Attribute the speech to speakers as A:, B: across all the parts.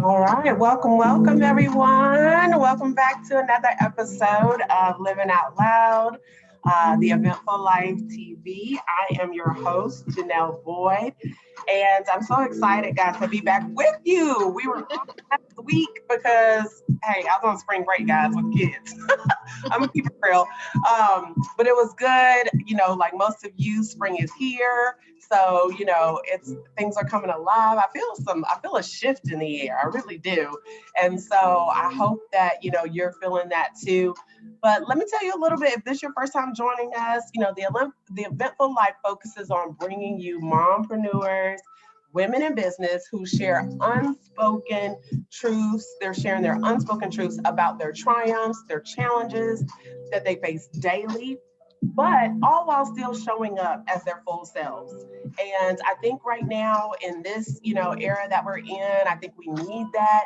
A: All right, welcome everyone. Welcome back to another episode of Living Out Loud, the Eventful Life TV. I am your host, Janelle Boyd, and I'm so excited, guys, to be back with you. We were off last week because, hey, I was on spring break, guys, with kids. I'm gonna keep it real. But it was good. Like most of you, spring is here. So, it's things are coming alive. I feel a shift in the air. I really do. And so I hope that, you're feeling that too. But let me tell you a little bit, if this is your first time joining us, the Eventful Life focuses on bringing you mompreneurs, women in business who share unspoken truths. They're sharing their unspoken truths about their triumphs, their challenges that they face daily, but all while still showing up as their full selves. And I think right now in this, era that we're in, I think we need that.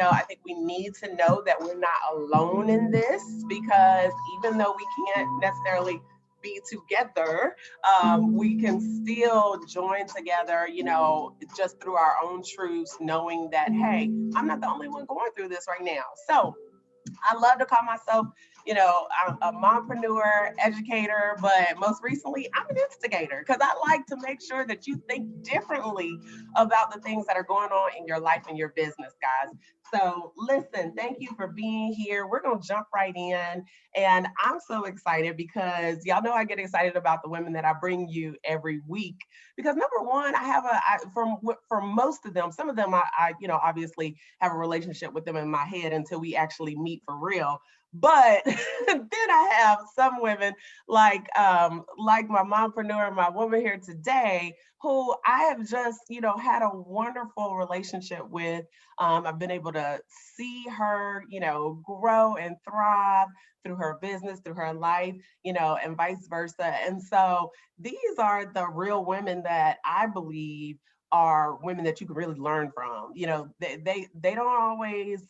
A: I think we need to know that we're not alone in this, because even though we can't necessarily be together, we can still join together, just through our own truths, knowing that, hey, I'm not the only one going through this right now. So I love to call myself, I'm a mompreneur, educator, but most recently, I'm an instigator, because I like to make sure that you think differently about the things that are going on in your life and your business, guys. So listen, thank you for being here. We're going to jump right in. And I'm so excited because y'all know I get excited about the women that I bring you every week. Because number one, for most of them, some of them, I obviously have a relationship with them in my head until we actually meet for real. But then I have some women like my mompreneur, my woman here today, who I have just, had a wonderful relationship with. I've been able to see her, grow and thrive through her business, through her life, and vice versa. And so these are the real women that I believe are women that you can really learn from. They don't always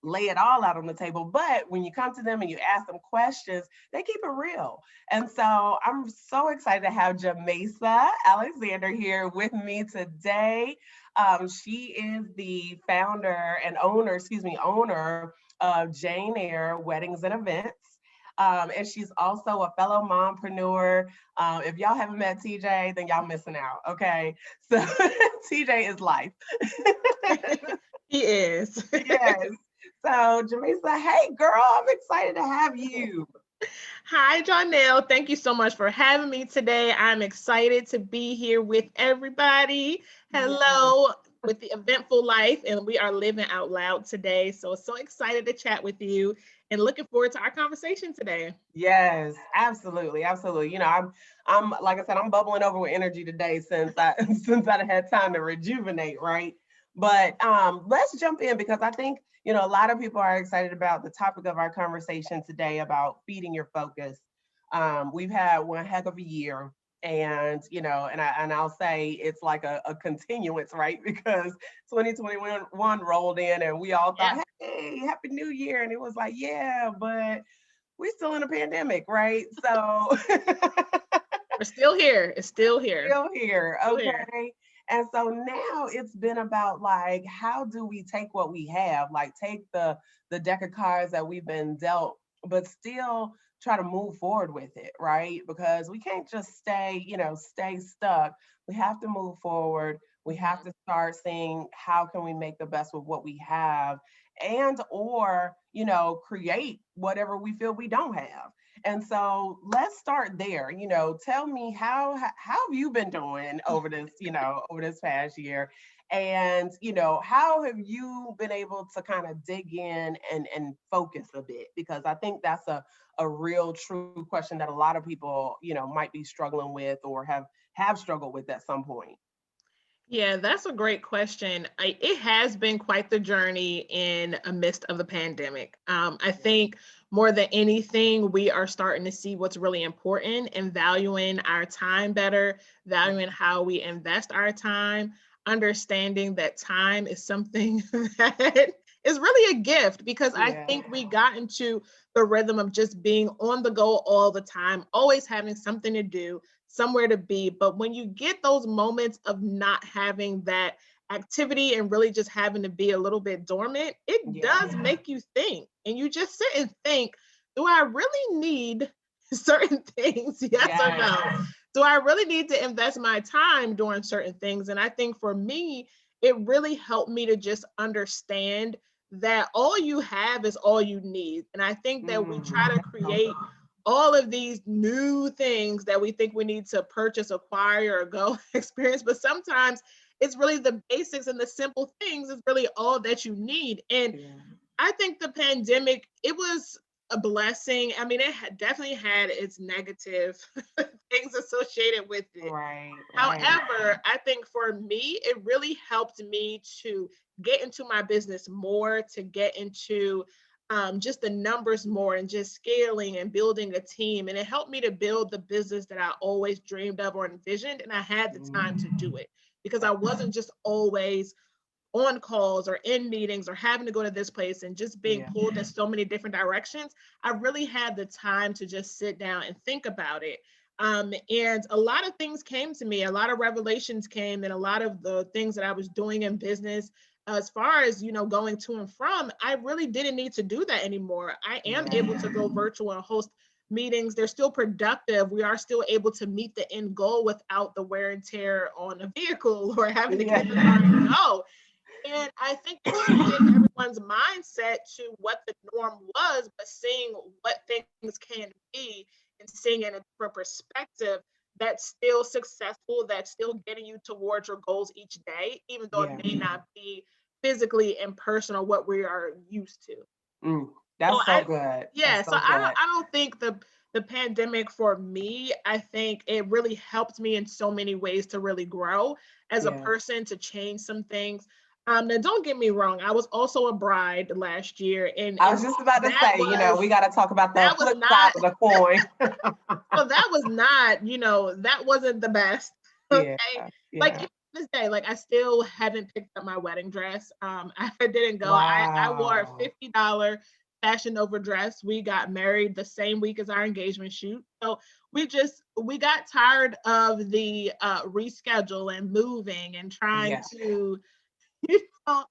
A: lay it all out on the table, but when you come to them and you ask them questions, they keep it real. And so I'm so excited to have Jamésa Alexander here with me today. She is the founder and owner of Jayne Heir Weddings and Events. And she's also a fellow mompreneur. If y'all haven't met TJ, then y'all missing out, okay? So TJ is life.
B: He is.
A: Yes. So Jamésa, hey girl, I'm excited to have you.
B: Hi, Janelle. Thank you so much for having me today. I'm excited to be here with everybody. Hello, with the Eventful Life, and we are living out loud today. So excited to chat with you and looking forward to our conversation today.
A: Yes, absolutely, absolutely. I'm like I said, I'm bubbling over with energy today since I had time to rejuvenate, right? But let's jump in, because I think a lot of people are excited about the topic of our conversation today about feeding your focus. We've had one heck of a year, and I'll say it's like a continuance, right? Because 2021 rolled in, and we all thought, hey, happy new year, and it was like, yeah, but we're still in a pandemic, right? So
B: we're still here. It's still here.
A: Still here.
B: Still
A: Okay.
B: Here.
A: And so now it's been about, like, how do we take what we have, like take the deck of cards that we've been dealt, but still try to move forward with it, right? Because we can't just stay stuck. We have to move forward. We have to start seeing how can we make the best with what we have, and or create whatever we feel we don't have. And so let's start there. Tell me how have you been doing over this past year? And how have you been able to kind of dig in and focus a bit? Because I think that's a real true question that a lot of people, might be struggling with, or have struggled with at some point.
B: Yeah, that's a great question. It has been quite the journey in a midst of the pandemic. I think more than anything, we are starting to see what's really important and valuing our time better, valuing how we invest our time, understanding that time is something that is really a gift, because I think we got into the rhythm of just being on the go all the time, always having something to do, somewhere to be. But when you get those moments of not having that activity and really just having to be a little bit dormant, it
A: Yeah.
B: does make you think. And you just sit and think, do I really need certain things? Yes or no?
A: Yes.
B: Do I really need to invest my time doing certain things? And I think for me, it really helped me to just understand that all you have is all you need. And I think that we try to create all of these new things that we think we need to purchase, acquire, or go experience. But sometimes it's really the basics and the simple things is really all that you need. And
A: Yeah.
B: I think the pandemic, it was a blessing. I mean, it definitely had its negative things associated with it.
A: Right.
B: However, I think for me, it really helped me to get into my business more, to get into just the numbers more and just scaling and building a team. And it helped me to build the business that I always dreamed of or envisioned. And I had the time to do it because I wasn't just always on calls or in meetings or having to go to this place and just being pulled in so many different directions. I really had the time to just sit down and think about it. And a lot of things came to me, a lot of revelations came, and a lot of the things that I was doing in business, as far as, going to and from, I really didn't need to do that anymore. I am able to go virtual and host meetings. They're still productive. We are still able to meet the end goal without the wear and tear on a vehicle or having to get in the car and go. And I think it shifted everyone's mindset to what the norm was, but seeing what things can be and seeing it in a different perspective that's still successful, that's still getting you towards your goals each day, even though it may not be physically in person or what we are used to.
A: That's so good.
B: Yeah,
A: That's
B: so
A: so good.
B: I don't think the pandemic for me, I think it really helped me in so many ways to really grow as a person, to change some things. Now don't get me wrong, I was also a bride last year, and
A: I was just about to say, we got to talk about the
B: that was
A: flip side
B: not
A: of the coin.
B: so that was not, that wasn't the best. Okay. Like
A: Yeah.
B: even to this day, like I still haven't picked up my wedding dress. I didn't go. I wore a
A: Wow.
B: $50 Fashion Nova dress. We got married the same week as our engagement shoot. So we got tired of the reschedule and moving and trying
A: Yeah.
B: to, you know,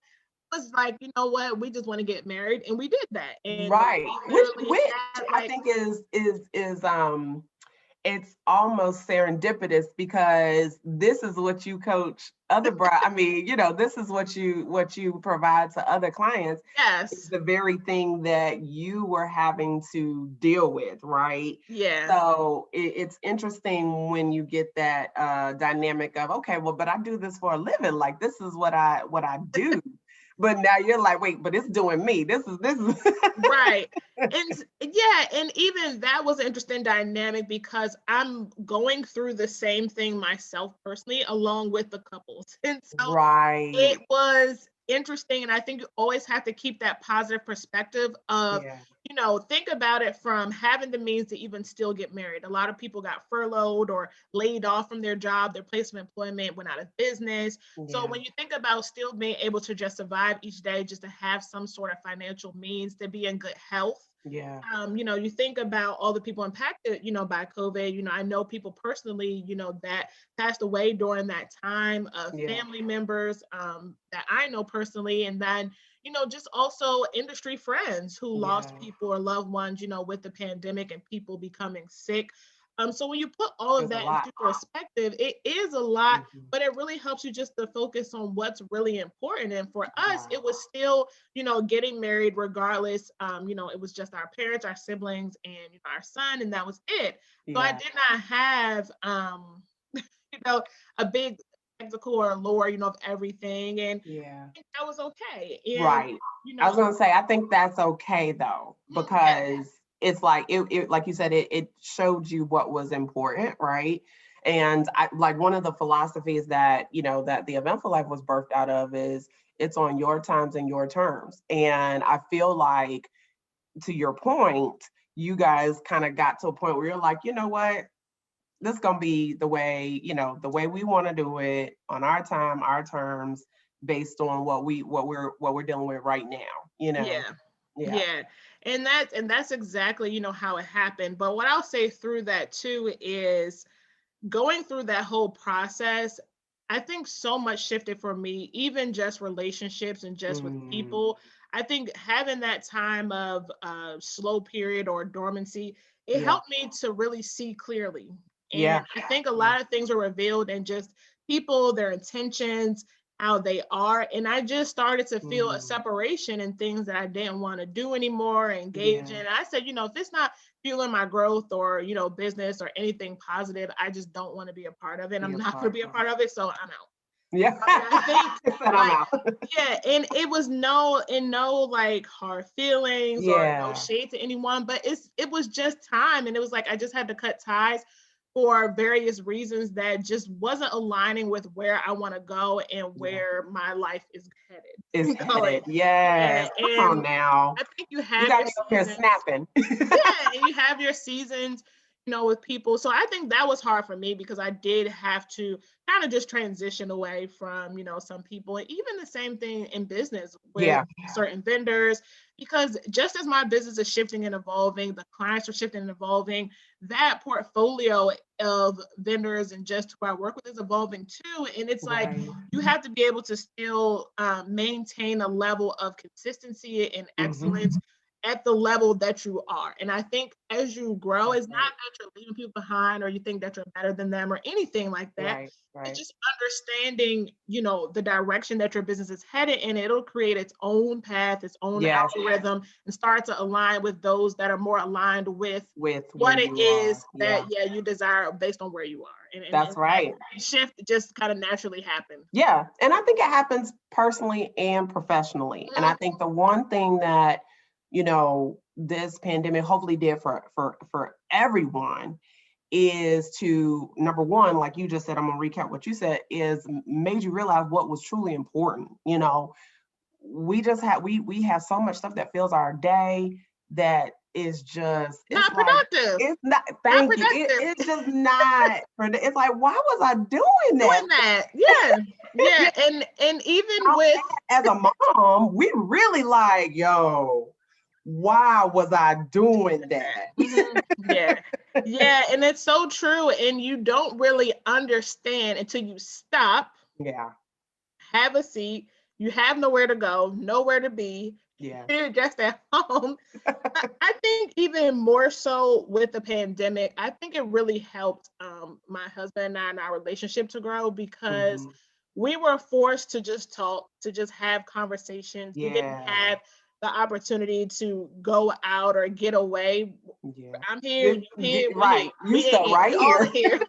B: was like, you know what, we just want to get married, and we did that. And
A: Right.
B: we
A: Which
B: literally had
A: I think is it's almost serendipitous because this is what you coach other I mean, this is what you provide to other clients.
B: yes.
A: It's the very thing that you were having to deal with, right?
B: Yeah.
A: So it's interesting when you get that dynamic of, okay, well, but I do this for a living. Like this is what I do. But now you're like, wait, but it's doing me. This is
B: right. And even that was an interesting dynamic because I'm going through the same thing myself personally, along with the couples. And so
A: right.
B: it was interesting. And I think you always have to keep that positive perspective of, think about it from having the means to even still get married. A lot of people got furloughed or laid off from their job, their place of employment went out of business. So when you think about still being able to just survive each day, just to have some sort of financial means, to be in good health. You think about all the people impacted, by COVID. I know people personally, that passed away during that time, of family members that I know personally. And then, just also industry friends who lost people or loved ones, with the pandemic and people becoming sick. So when you put all of that into perspective, it is a lot, but it really helps you just to focus on what's really important. And for us, it was still, getting married regardless. It was just our parents, our siblings, and our son, and that was it. So I did not have, a big spectacle or lore, of everything. And I think that was okay. And,
A: right. I was gonna say, I think that's okay though, because it's like it like you said, it showed you what was important, right? And I like one of the philosophies that that the Eventful Life was birthed out of is it's on your times and your terms. And I feel like, to your point, you guys kind of got to a point where you're like, you know what, this is gonna be the way, the way we want to do it, on our time, our terms, based on what we're dealing with right now.
B: Yeah. And that's exactly, how it happened. But what I'll say through that too is going through that whole process, I think so much shifted for me, even just relationships and just with people. I think having that time of slow period or dormancy, it
A: Yeah.
B: helped me to really see clearly.
A: Yeah.
B: And I think a lot of things were revealed in just people, their intentions, how they are. And I just started to feel a separation in things that I didn't want to do anymore, engage in. And I said, if it's not fueling my growth or, business or anything positive, I just don't want to be a part of it. I'm not going to be a part of it. So I'm out.
A: Yeah.
B: I think
A: I'm out.
B: yeah, and it was no like hard feelings or no shade to anyone, but it was just time. And it was like I just had to cut ties for various reasons that just wasn't aligning with where I want to go and where my life is headed.
A: It's headed. Yes. Come on now.
B: I think you
A: You
B: have
A: got
B: your
A: me up here
B: seasons.
A: snapping.
B: Yeah, and you have your seasons, with people. So I think that was hard for me because I did have to kind of just transition away from, some people. And even the same thing in business with certain vendors, because just as my business is shifting and evolving, the clients are shifting and evolving, that portfolio of vendors and just who I work with is evolving too. And it's like, you have to be able to still maintain a level of consistency and excellence at the level that you are. And I think as you grow, it's not that you're leaving people behind or you think that you're better than them or anything like that. It's just understanding, the direction that your business is headed in. It'll create its own path, its own algorithm, and start to align with those that are more aligned with what it is that you desire based on where you are. And
A: that's right.
B: That shift just kind of naturally happened.
A: Yeah. And I think it happens personally and professionally. And I think the one thing that this pandemic hopefully did for everyone is to, number one, like you just said, I'm gonna recap what you said, is made you realize what was truly important. We just we have so much stuff that fills our day that is just
B: not productive.
A: It's not, thank you. It's just not. It's like, why was I doing that?
B: Yeah. And even with
A: as a mom, we really like, why was I doing that?
B: Yeah, and it's so true. And you don't really understand until you stop. Have a seat. You have nowhere to go, nowhere to be. You're just at home. I think even more so with the pandemic, I think it really helped my husband and our relationship to grow because we were forced to just talk, to just have conversations. We didn't have the opportunity to go out or get away. I'm here, you here,
A: right? You stuck right here.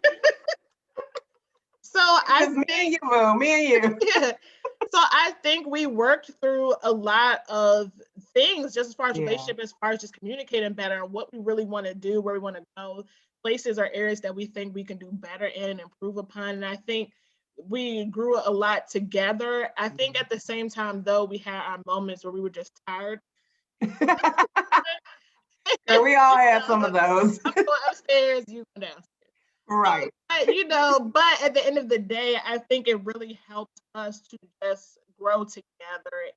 B: So I think
A: me and you, boo, me and you.
B: So I think we worked through a lot of things just as far as relationship, as far as just communicating better and what we really want to do, where we want to go, places or areas that we think we can do better in and improve upon. And I think we grew a lot together. I think at the same time, though, we had our moments where we were just tired.
A: So we all had some of those.
B: I'm going upstairs, you go downstairs.
A: Right.
B: But at the end of the day, I think it really helped us to just grow together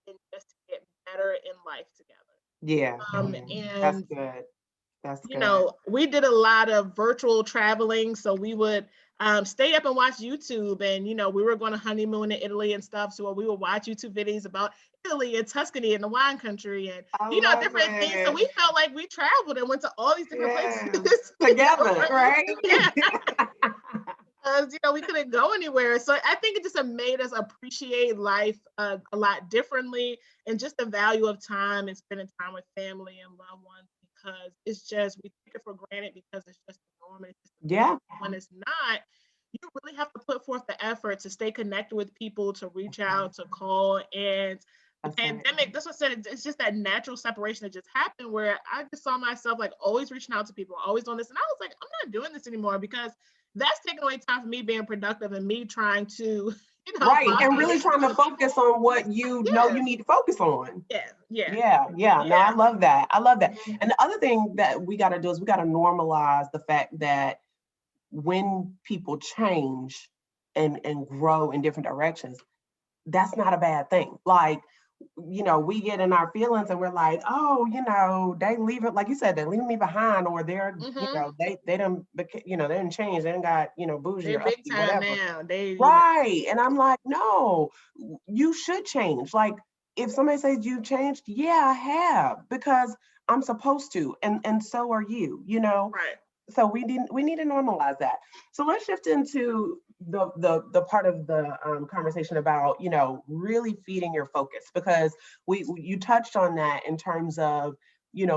B: and just to get better in life together. And
A: that's good. That's good.
B: We did a lot of virtual traveling, so we would stay up and watch YouTube, and we were going to honeymoon in Italy and stuff, so we would watch YouTube videos about Italy and Tuscany and the wine country and different things. So we felt like we traveled and went to all these different places
A: together, right?
B: Because we couldn't go anywhere. So I think it just made us appreciate life a lot differently, and just the value of time and spending time with family and loved ones, because it's just, we take it for granted because it's just the norm. When it's not, you really have to put forth the effort to stay connected with people, to reach out, to call. And the pandemic, that's what I said, it's just that natural separation that just happened, where I just saw myself like always reaching out to people, always doing this. And I was like, I'm not doing this anymore, because that's taking away time for me being productive and me trying to,
A: and really trying to focus on what you know you need to focus on. No, I love that. And the other thing that we got to do is we got to normalize the fact that when people change and grow in different directions, that's not a bad thing. Like, we get in our feelings and we're like, oh, they leave it, like you said, they're leaving me behind, or they're, they don't, they didn't change, they didn't got, bougie
B: They're
A: or
B: big
A: uppity,
B: time
A: whatever.
B: now. They,
A: Right. And I'm like, no, you should change. Like, if somebody says you've changed, yeah, I have, because I'm supposed to, and so are you.
B: right.
A: So we need to normalize that. So let's shift into the part of the conversation about really feeding your focus, because you touched on that in terms of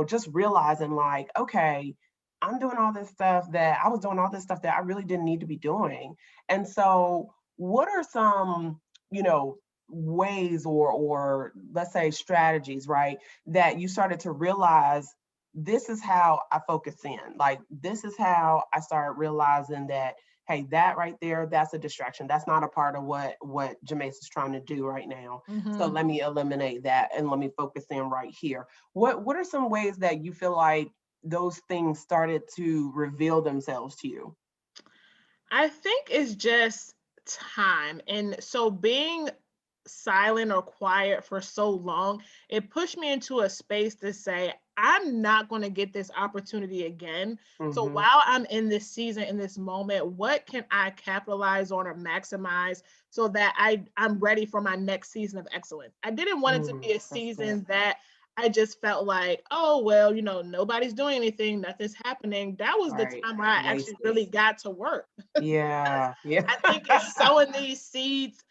A: just realizing, like, okay, I'm doing all this stuff that I was doing, all this stuff that I really didn't need to be doing. And so what are some ways, or let's say strategies, right, that you started to realize, this is how I focus in. Like, this is how I started realizing that, hey, that right there, that's a distraction. That's not a part of what Jamésa is trying to do right now. So let me eliminate that and let me focus in right here. What are some ways that you feel like those things started to reveal themselves to you?
B: I think it's just time. And so being silent or quiet for so long, it pushed me into a space to say, I'm not going to get this opportunity again. So
A: Mm-hmm.
B: while I'm in this season, in this moment, what can I capitalize on or maximize so that I'm ready for my next season of excellence? I didn't want it to be a
A: That's good.
B: season that I just felt like, oh, well, nobody's doing anything, nothing's happening. That was the
A: Right.
B: time where I actually
A: Wasted.
B: really got to work.
A: Yeah. Yeah.
B: I think it's sowing these seeds,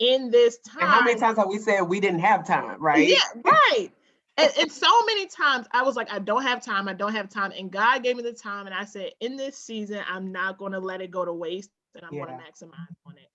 B: in this
A: And how many
B: time.
A: times have we said we didn't have time, right?
B: Yeah, right. And so many times I was like, I don't have time. I don't have time. And God gave me the time. And I said, in this season, I'm not going to let it go to waste, and I'm going to
A: Yeah.
B: maximize on it.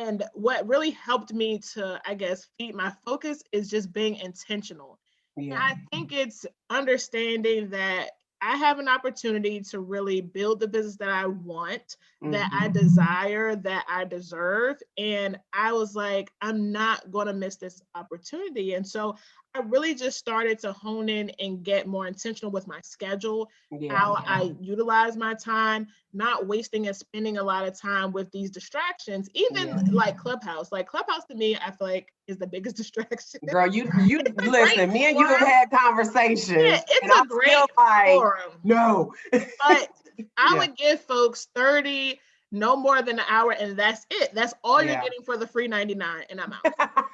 B: And what really helped me to, I guess, feed my focus is just being intentional. And
A: Yeah.
B: I think it's understanding that I have an opportunity to really build the business that I want, that I
A: Mm-hmm.
B: desire, that I deserve. And I was like, I'm not going to miss this opportunity. And so I really just started to hone in and get more intentional with my schedule,
A: Yeah.
B: how I utilize my time, not wasting and spending a lot of time with these distractions, even
A: Yeah.
B: like Clubhouse. Like Clubhouse to me, I feel like is the biggest distraction.
A: Girl, you
B: It's a great
A: listen, me and you have
B: forum.
A: had
B: Yeah,
A: conversations, and
B: it's a
A: I'm still
B: great
A: like,
B: forum.
A: no.
B: But I
A: Yeah.
B: would give folks 30, no more than an hour, and that's it. That's all you're
A: Yeah.
B: getting for the free 99, and I'm out.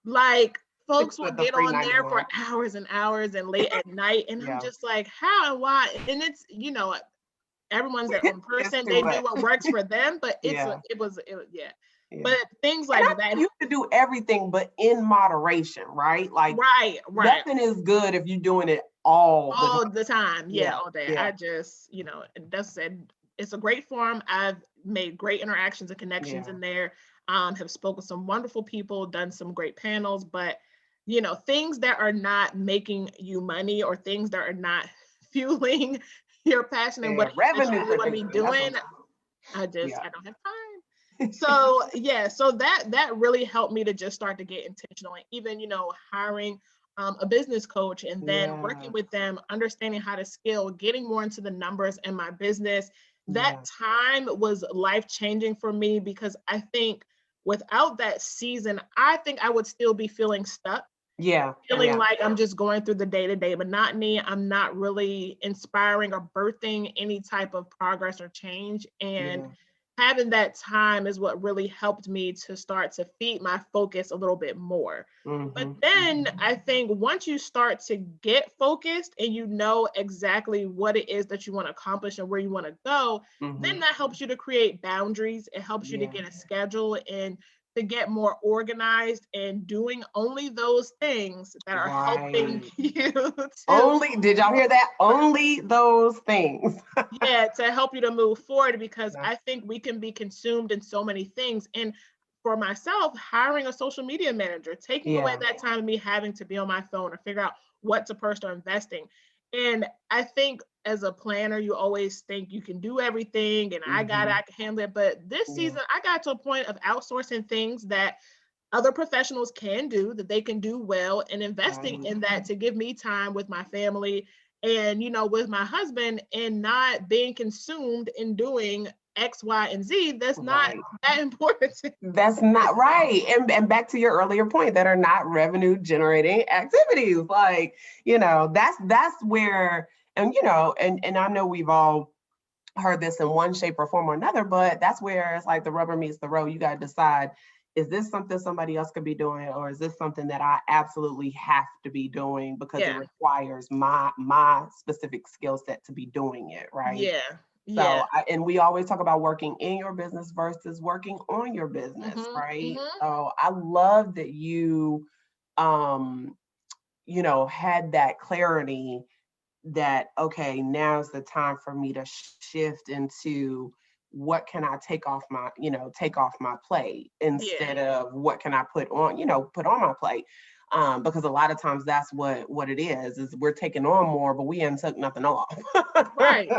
B: Like, folks will
A: With the
B: get
A: free
B: on there for
A: 99.
B: hours and hours and late at night, and I'm
A: Yeah.
B: just like, how and why? And it's, everyone's their own
A: It's
B: person.
A: too
B: They do
A: much.
B: what works for them, but
A: Yeah.
B: yeah.
A: Yeah.
B: But things
A: And I
B: like
A: think
B: that,
A: you should do everything, but in moderation, right? Like,
B: right, right.
A: nothing is good if you're doing it all the time.
B: All the time. Yeah,
A: Yeah.
B: all day.
A: Yeah.
B: I just, and that's said, it's a great forum. I've made great interactions and connections
A: Yeah.
B: in there. Have spoken with some wonderful people, done some great panels, but things that are not making you money, or things that are not fueling your passion and what
A: Yeah.
B: it is that you
A: Revenue
B: really want to be
A: producing. That's what
B: doing,
A: I'm talking.
B: I don't have time. So yeah, so that really helped me to just start to get intentional, and even hiring a business coach, and then
A: Yeah.
B: working with them, understanding how to scale, getting more into the numbers in my business. That
A: Yeah.
B: time was life changing for me, because I think without that season, I think I would still be feeling stuck,
A: Yeah.
B: feeling
A: Yeah.
B: like I'm just going through the day-to-day monotony. I'm not really inspiring or birthing any type of progress or change. And
A: Yeah.
B: having that time is what really helped me to start to feed my focus a little bit more. But
A: Mm-hmm.
B: then I think once you start to get focused and you know exactly what it is that you want to accomplish and where you want to go,
A: Mm-hmm.
B: then that helps you to create boundaries. It helps you to
A: Yeah.
B: get a schedule and to get more organized and doing only those things that are helping
A: Right.
B: you to,
A: Only, did y'all hear that? Only those things.
B: yeah, to help you to move forward, because
A: Yeah.
B: I think we can be consumed in so many things. And for myself, hiring a social media manager, taking away
A: Yeah.
B: that time of me having to be on my phone or figure out what to post or investing. And I think as a planner, you always think you can do everything and I got it,
A: Mm-hmm.
B: I can handle it. But this
A: Yeah.
B: season, I got to a point of outsourcing things that other professionals can do, that they can do well, and investing
A: Right.
B: in that to give me time with my family and with my husband, and not being consumed in doing X, Y, and Z, that's not
A: Right.
B: that important.
A: That's not right. And back to your earlier point, that are not revenue generating activities. Like, that's where, and and I know we've all heard this in one shape or form or another, but that's where it's like the rubber meets the road. You got to decide, is this something somebody else could be doing, or is this something that I absolutely have to be doing because it requires my specific skill set to be doing it, right? So, and we always talk about working in your business versus working on your business, right? So I love that you, had that clarity that, okay, now's the time for me to shift into what can I take off my plate instead of what can I put on my plate. Because a lot of times that's what it is we're taking on more, but we ain't took nothing off.
B: Right.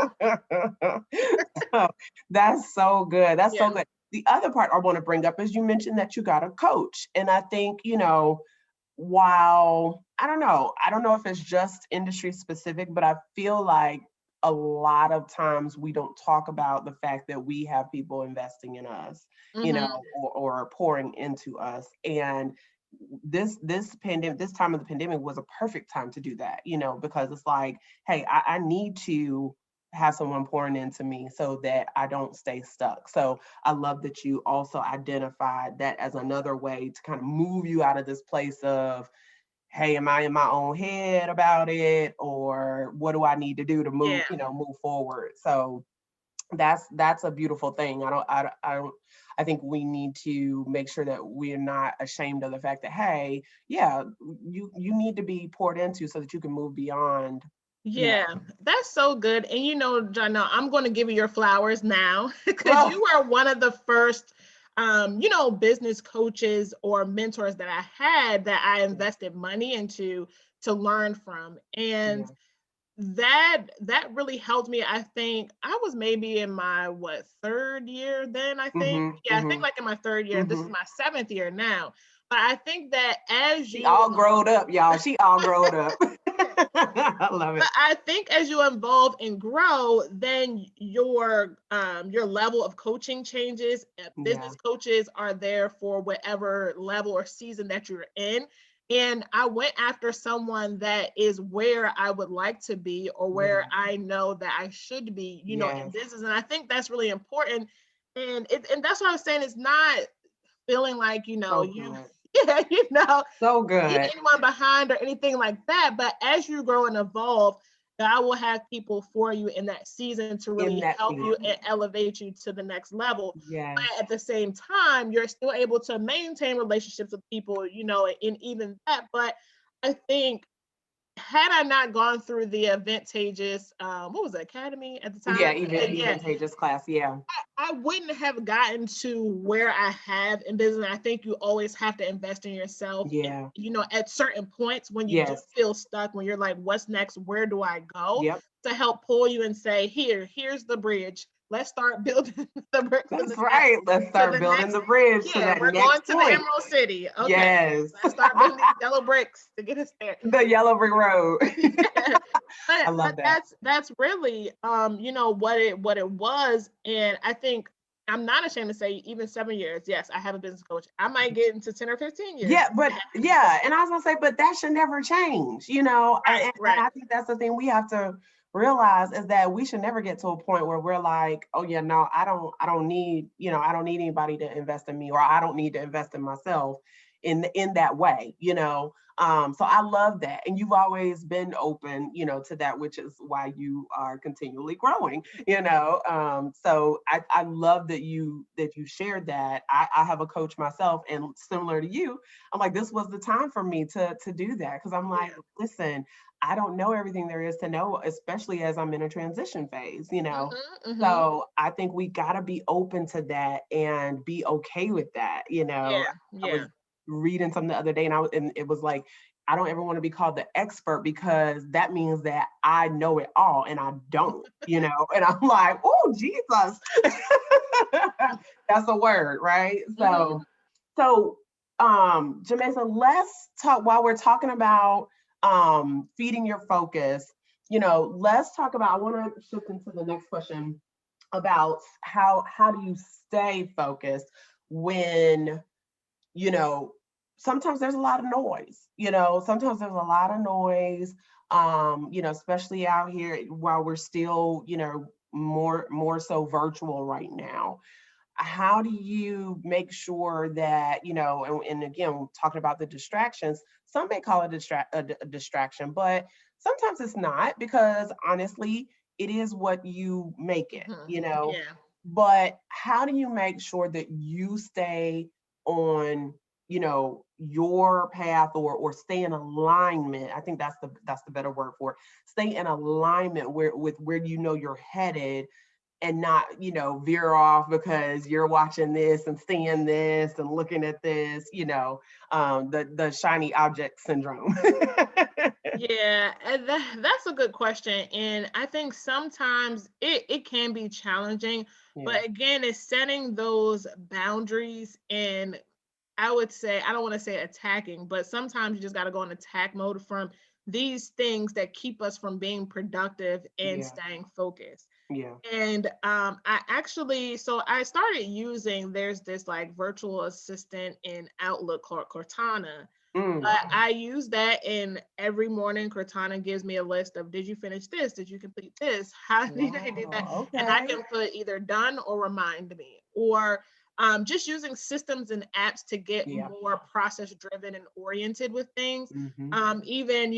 A: So that's so good. That's so good. The other part I want to bring up is you mentioned that you got a coach. And I think, while I don't know if it's just industry specific, but I feel like a lot of times we don't talk about the fact that we have people investing in us, or pouring into us. And this time of the pandemic was a perfect time to do that, because it's like, hey, I need to have someone pouring into me so that I don't stay stuck. So I love that you also identified that as another way to kind of move you out of this place of, hey, am I in my own head about it, or what do I need to do to move, move forward? So that's a beautiful thing. I think we need to make sure that we're not ashamed of the fact that, hey, you need to be poured into so that you can move beyond.
B: That's so good. And Jayne, I'm going to give you your flowers now because you are one of the first business coaches or mentors that I had that I invested money into to learn from. And that really helped me. I think I was maybe in my third year then, I think. I think like in my third year. This is my 7th year now. But I think that as
A: she all growed up, y'all. She all growed up. I love it.
B: But I think as you evolve and grow, then your level of coaching changes. Business coaches are there for whatever level or season that you're in. And I went after someone that is where I would like to be, or where I know that I should be, in business. And I think that's really important. And that's what I was saying. It's not feeling like,
A: so good,
B: anyone behind or anything like that. But as you grow and evolve, God will have people for you in that season to really help you and elevate you to the next level. But at the same time, you're still able to maintain relationships with people, and even that. But I think, had I not gone through the Eventageous, what was it, Academy at the time?
A: Eventageous class,
B: I wouldn't have gotten to where I have in business. I think you always have to invest in yourself. At certain points when you do feel stuck, when you're like, what's next? Where do I go? To help pull you and say, here's the bridge. Let's start building the bricks.
A: That's right. Let's start building the bridge to that
B: we're
A: next
B: going to
A: point.
B: the Emerald City. Okay. Let's start building these yellow bricks to get us there.
A: The yellow brick road.
B: I love that. That's really what it was. And I think I'm not ashamed to say, even 7 years, yes, I have a business coach. I might get into 10 or 15 years.
A: And I was gonna say, but that should never change, and I think that's the thing we have to realize, is that we should never get to a point where we're like, oh yeah, no, I don't need anybody to invest in me, or I don't need to invest in myself in that way, so I love that. And you've always been open, to that, which is why you are continually growing, so I love that you shared that. I have a coach myself, and similar to you, I'm like, this was the time for me to do that, because I'm like, listen, I don't know everything there is to know, especially as I'm in a transition phase, So I think we got to be open to that and be okay with that, I was reading something the other day, and it was like, I don't ever want to be called the expert, because that means that I know it all, and I don't, and I'm like, oh, Jesus. That's a word, right? So Jamésa, let's talk, while we're talking about feeding your focus, let's talk about, I want to shift into the next question. about how do you stay focused when, you know, sometimes there's a lot of noise, sometimes there's a lot of noise, especially out here while we're still, more so virtual right now. How do you make sure that, and again, talking about the distractions, some may call it a distraction, but sometimes it's not, because honestly, it is what you make it,
B: Yeah.
A: but how do you make sure that you stay on, your path, or stay in alignment? I think that's the better word for it. Stay in alignment with where you're headed, and not, veer off because you're watching this and seeing this and looking at this, the shiny object syndrome.
B: Yeah, and that's a good question. And I think sometimes it can be challenging,
A: Yeah.
B: but again, it's setting those boundaries. And I would say, I don't want to say attacking, but sometimes you just got to go in attack mode from these things that keep us from being productive and
A: Yeah.
B: staying focused.
A: Yeah.
B: And I actually, so I started using, there's this like virtual assistant in Outlook called Cortana.
A: Mm.
B: But I use that, and every morning Cortana gives me a list of, did you finish this? Did you complete this? How did I do that?
A: Wow.
B: And I
A: Okay.
B: can put either done or remind me, or just using systems and apps to get
A: Yeah.
B: more process driven and oriented with things.
A: Mm-hmm.
B: Even,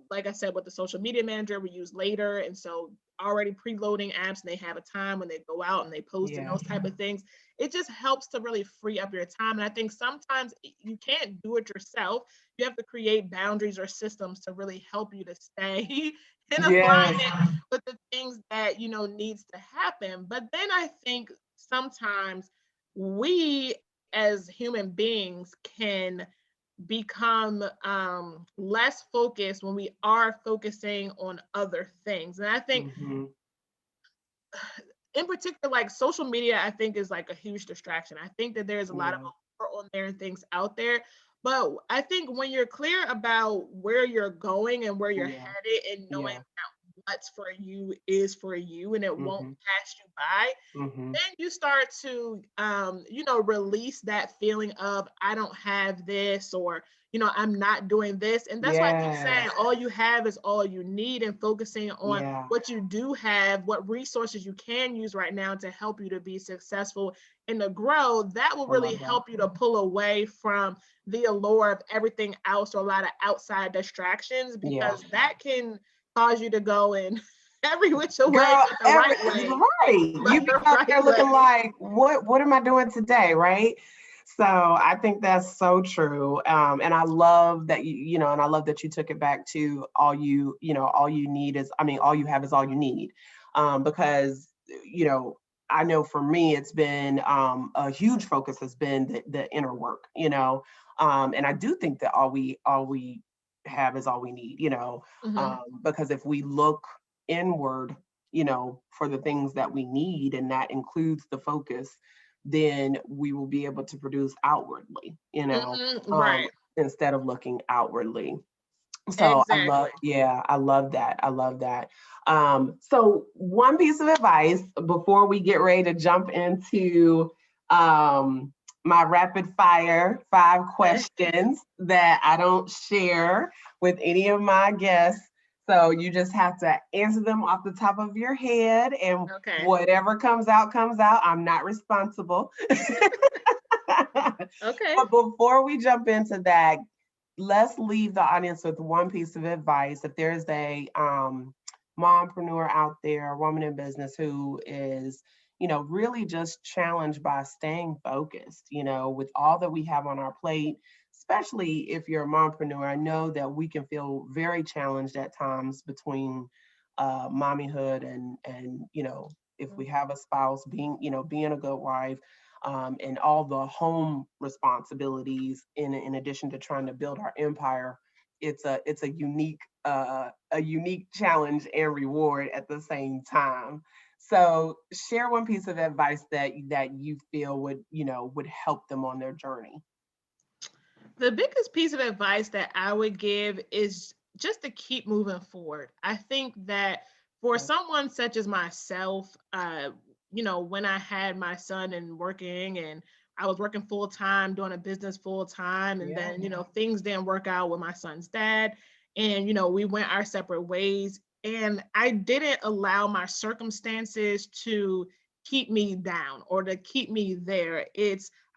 B: like I said, with the social media manager, we use later. And so already preloading apps, and they have a time when they go out and they post and
A: Yeah.
B: those type of things. It just helps to really free up your time. And I think sometimes you can't do it yourself. You have to create boundaries or systems to really help you to stay in
A: Yes.
B: alignment with the things that needs to happen. But then I think sometimes we as human beings can become less focused when we are focusing on other things. And I think
A: Mm-hmm.
B: in particular, like social media, I think is like a huge distraction. I think that there's a lot of
A: Yeah.
B: allure on there and things out there. But I think when you're clear about where you're going and where you're
A: Yeah.
B: headed, and knowing
A: Yeah.
B: that what's for you is for you and it won't
A: Mm-hmm.
B: pass you by,
A: Mm-hmm.
B: then you start to release that feeling of, I don't have this, or I'm not doing this. And that's why I keep
A: Yes.
B: saying all you have is all you need, and focusing on
A: Yeah.
B: what you do have, what resources you can use right now to help you to be successful and to grow. That will
A: I
B: really
A: love that.
B: help you to pull away from the allure of everything else, or a lot of outside distractions,
A: Yeah.
B: because that can cause you to go in every which way,
A: Girl,
B: but the right way.
A: right. You
B: But
A: be
B: the
A: out
B: right
A: there looking
B: way.
A: like, what am I doing today? Right. So I think that's so true. And I love that and I love that you took it back to all you need is, all you have is all you need. Because, I know for me, it's been a huge focus has been the inner work, and I do think that all we have is all we need,
B: Mhm.
A: because if we look inward, for the things that we need, and that includes the focus, then we will be able to produce outwardly,
B: Right.
A: instead of looking outwardly. So
B: Exactly.
A: I love that. I love that. So one piece of advice before we get ready to jump into my rapid fire 5 questions that I don't share with any of my guests. So you just have to answer them off the top of your head, and
B: Okay.
A: whatever comes out, comes out. I'm not responsible.
B: Okay.
A: But before we jump into that, let's leave the audience with one piece of advice. If there's a mompreneur out there, a woman in business who is, really just challenged by staying focused, with all that we have on our plate, especially if you're a mompreneur, I know that we can feel very challenged at times between mommyhood and, if we have a spouse, being a good wife, and all the home responsibilities in addition to trying to build our empire. It's a unique challenge and reward at the same time. So share one piece of advice that you feel would help them on their journey.
B: The biggest piece of advice that I would give is just to keep moving forward. I think that for
A: Okay.
B: someone such as myself, when I had my son and working, and I was working full time, doing a business full time. And then, things didn't work out with my son's dad. And, we went our separate ways. And I didn't allow my circumstances to keep me down or to keep me there.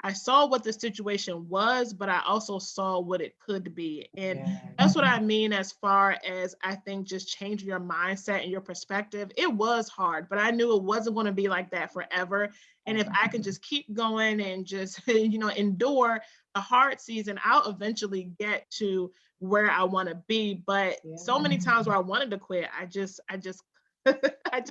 B: I saw what the situation was, but I also saw what it could be. And that's what I mean as far as, I think, just changing your mindset and your perspective. It was hard, but I knew it wasn't going to be like that forever. And if I can just keep going and just, endure a hard season, I'll eventually get to where I want to be. But so many times where I wanted to quit, I just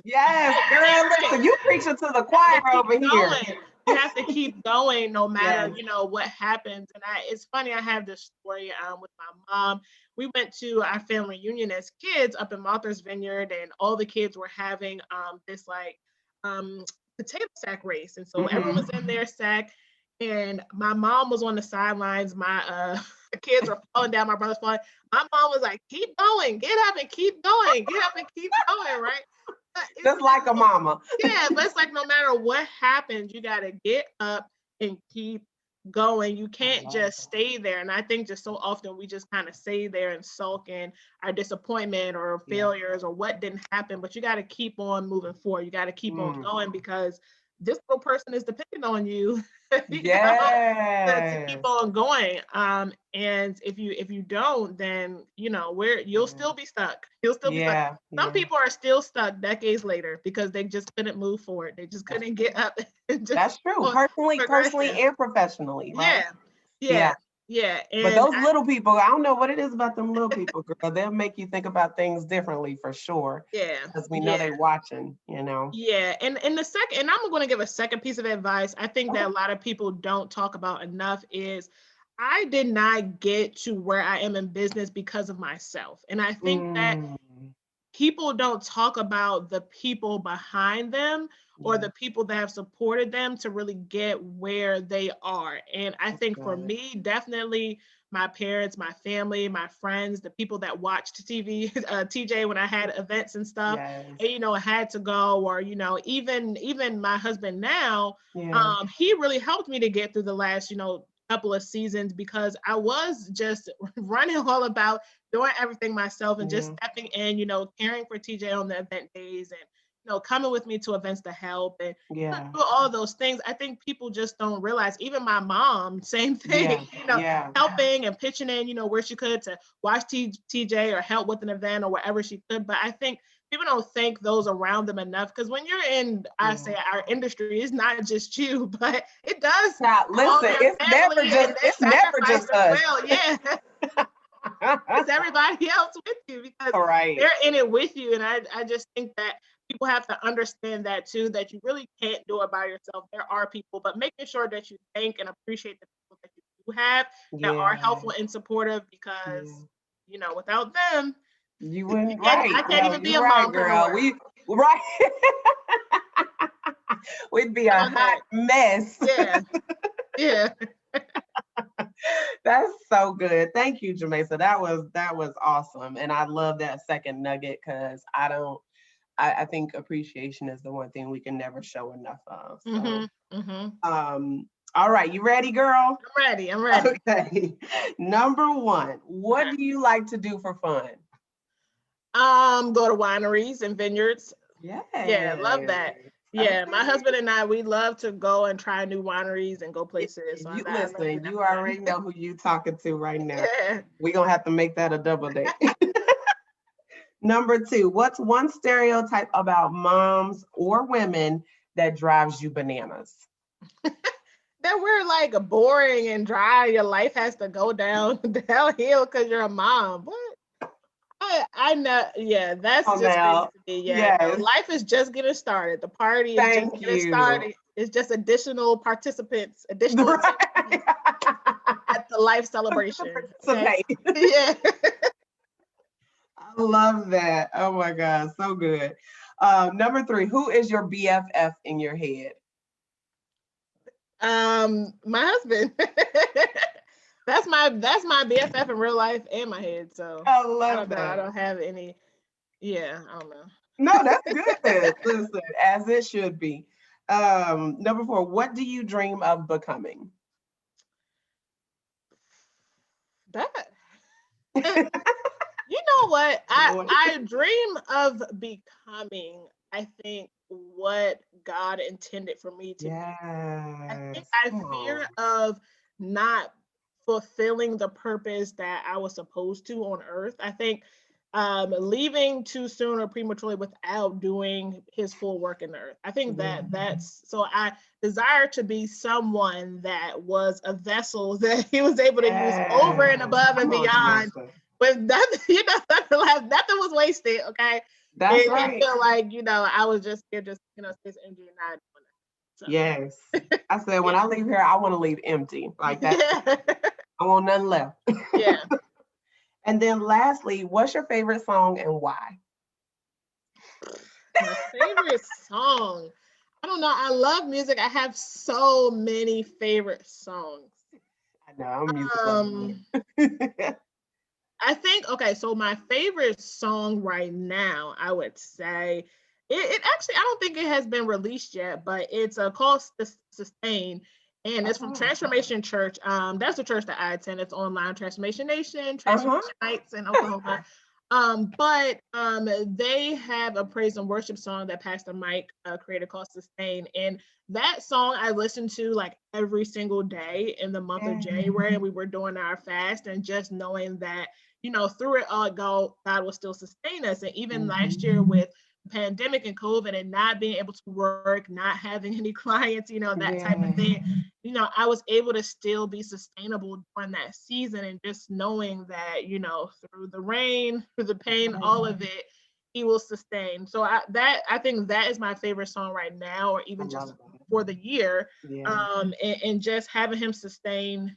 A: yes, girl, listen, you preaching to the choir over here.
B: You have to keep going no matter, what happens. And it's funny, I have this story with my mom. We went to our family reunion as kids up in Martha's Vineyard, and all the kids were having this potato sack race. And so everyone was in their sack, and my mom was on the sidelines. My the kids were falling down, my brother's falling. My mom was like, keep going, get up and keep going, get up and keep going, right?
A: Just like a mama.
B: Yeah, but it's like no matter what happens, you got to get up and keep going. You can't just stay there. And I think just so often we just kind of stay there and sulk in our disappointment or failures or what didn't happen. But you got to keep on moving forward. You got to keep on going, because this little person is depending on you, to keep on going. And if you don't, then you'll still be stuck. You'll still be stuck. Some people are still stuck decades later because they just couldn't move forward. They just couldn't get up.
A: That's true. Personally and professionally. Right?
B: Yeah. And
A: but those little people, I don't know what it is about them little people, girl. They'll make you think about things differently for sure.
B: Yeah.
A: Because we know they're watching,
B: Yeah. And I'm going to give a second piece of advice I think that a lot of people don't talk about enough is, I did not get to where I am in business because of myself. And I think that people don't talk about the people behind them or the people that have supported them to really get where they are. And I think for me, definitely my parents, my family, my friends, the people that watched TV, TJ, when I had events and stuff, and, had to go, or, even my husband now, he really helped me to get through the last, couple of seasons, because I was just running all about doing everything myself and just stepping in, caring for TJ on the event days, and coming with me to events to help and do all those things. I think people just don't realize, even my mom, same thing, helping and pitching in, where she could to watch TJ or help with an event or wherever she could. But I think people don't thank those around them enough, because when you're in, I say, our industry, it's not just you, but it does.
A: Now, listen, it's never just us.
B: Well, it's everybody else with you, because they're in it with you. And I just think that people have to understand that too, that you really can't do it by yourself. There are people, but making sure that you thank and appreciate the people that you do have that are helpful and supportive, because without them,
A: you wouldn't.
B: I can't even be a mompreneur.
A: Girl. We'd be a hot mess.
B: Yeah.
A: That's so good. Thank you, Jamésa. That was awesome. And I love that second nugget, because I think appreciation is the one thing we can never show enough of. So, all right, you ready, girl?
B: I'm ready.
A: Okay. Number one, what do you like to do for fun?
B: Go to wineries and vineyards. Yeah, love that. Yeah, my husband and I, we love to go and try new wineries and go places. So
A: listen, you already know who you talking to right now. We're going to have to make that a double date. Number two, what's one stereotype about moms or women that drives you bananas?
B: That we're like boring and dry. Your life has to go downhill because you're a mom. What? I know. Yeah, that's just crazy. Yeah, life is just getting started. The party is just getting started. It's just additional participants, additional at the life celebration. Okay? Yeah.
A: I love that. Oh my God, so good. Number three, who is your BFF in your head?
B: My husband. That's my BFF in real life and my head. So
A: I love that.
B: I don't have any. Yeah, I don't know.
A: No, that's good. Listen, as it should be. Number 4, what do you dream of becoming?
B: That you know what? I dream of becoming, I think, what God intended for me to be. I think
A: Yes.
B: I
A: Come on.
B: fear of not fulfilling the purpose that I was supposed to on earth. I think leaving too soon or prematurely without doing his full work in the earth. I think
A: Yeah.
B: that's so I desire to be someone that was a vessel that he was able to use over and
A: Yes.
B: above and
A: Come on,
B: beyond
A: Jamésa.
B: with nothing, nothing was wasted. Okay.
A: That's
B: It
A: right.
B: felt like, I was just here, just, space energy and not doing it. So,
A: Yes. I said, when
B: yeah.
A: I leave here, I want to leave empty. Like that.
B: Yeah.
A: I want nothing left.
B: Yeah.
A: And then lastly, what's your favorite song and why?
B: My favorite song. I don't know. I love music. I have so many favorite songs.
A: I know I'm musical.
B: Um, I think, okay, so my favorite song right now, I would say, it actually, I don't think it has been released yet, but it's called Sustain, and it's from
A: Oh,
B: Transformation Church. That's the church that I attend. It's online, Transformation Nation,
A: uh-huh.
B: Transformation Nights in Oklahoma. But they have a praise and worship song that Pastor Mike created called Sustain, and that song I listened to like every single day in the month of
A: Yeah.
B: January, and we were doing our fast, and just knowing that through it all, God will still sustain us. And even last year with the pandemic and COVID and not being able to work, not having any clients, that type of
A: Yeah.
B: thing, I was able to still be sustainable during that season. And just knowing that, through the rain, through the pain, all of it, he will sustain. So I think that is my favorite song right now, or
A: I
B: even
A: love
B: just
A: that.
B: for the year.
A: Yeah.
B: And just having him sustain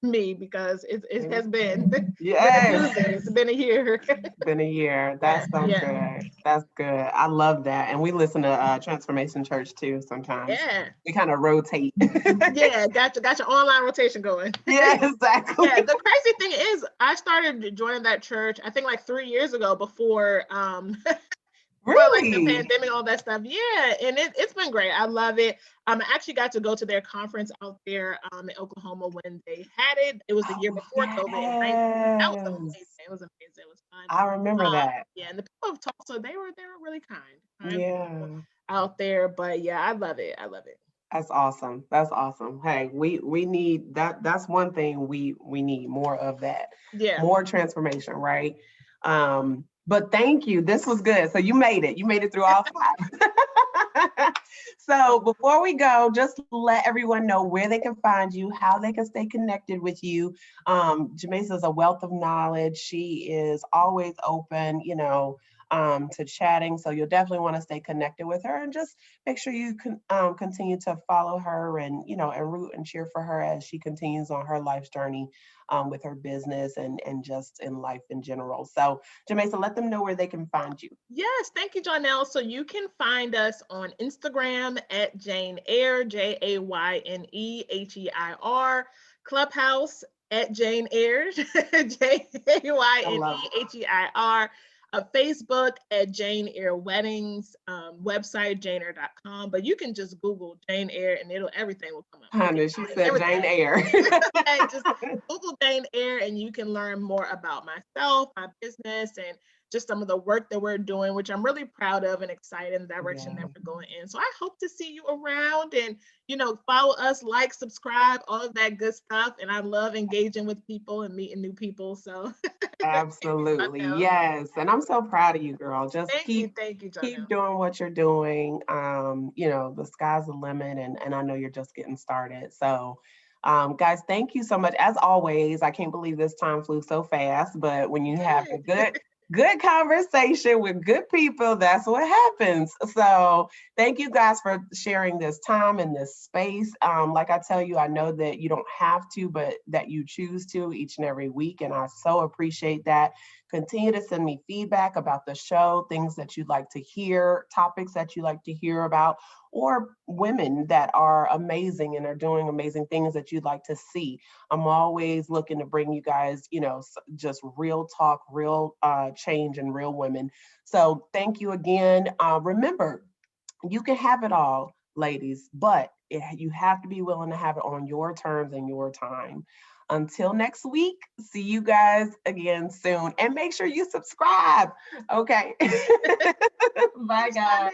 B: me, because it has been been a
A: Yes.
B: Tuesday. It's been a year.
A: Been a year. That's so
B: Yeah.
A: good. That's good. I love that. And we listen to Transformation Church too sometimes.
B: Yeah.
A: We kind of rotate.
B: Yeah. Got your online rotation going.
A: Yeah, exactly.
B: Yeah. The crazy thing is, I started joining that church, I think like 3 years ago, before for like the
A: Really?
B: pandemic, all that stuff. Yeah, and it's been great. I love it. I actually got to go to their conference out there in Oklahoma when they had it. It was the year
A: Oh,
B: before COVID, and that was amazing.
A: yes.
B: It was amazing. It was fun.
A: I remember that.
B: Yeah, and the people of Tulsa, they were really kind people
A: Yeah.
B: out there. But yeah, I love it. I love it.
A: That's awesome. That's awesome. Hey, we need that. That's one thing we need more of that.
B: Yeah.
A: More transformation, right? But thank you. This was good. So you made it. You made it through all 5. So before we go, just let everyone know where they can find you, how they can stay connected with you. Jamésa is a wealth of knowledge. She is always open, to chatting. So you'll definitely want to stay connected with her, and just make sure you can continue to follow her, and and root and cheer for her as she continues on her life's journey with her business and just in life in general. So Jamésa, let them know where they can find you.
B: Yes, thank you, Jonelle. So you can find us on Instagram at Jayne Heir, JayneHeir, Clubhouse at Jayne Heir,
A: I love it.
B: JayneHeir, Facebook at Jayne Heir Weddings, website jayneheir.com. But you can just Google Jayne Heir and everything will come up.
A: Honey, she said
B: Everything.
A: Jayne Heir.
B: And just Google Jayne Heir and you can learn more about myself, my business, and just some of the work that we're doing, which I'm really proud of and excited in the direction that we're going in. So I hope to see you around, and follow us, like, subscribe, all of that good stuff. And I love engaging with people and meeting new people. So
A: Absolutely. Yes. And I'm so proud of you, girl. Just
B: thank you,
A: keep
B: Jonelle.
A: doing what you're doing. The sky's the limit, and I know you're just getting started. So guys, thank you so much. As always, I can't believe this time flew so fast, but when you have a good conversation with good people, that's what happens. So thank you guys for sharing this time and this space. Like I tell you, I know that you don't have to, but that you choose to each and every week. And I so appreciate that. Continue to send me feedback about the show, things that you'd like to hear, topics that you'd like to hear about, or women that are amazing and are doing amazing things that you'd like to see. I'm always looking to bring you guys, just real talk, real change, and real women. So thank you again. Remember, you can have it all, ladies, but you have to be willing to have it on your terms and your time. Until next week, see you guys again soon. And make sure you subscribe. Okay. Bye, guys.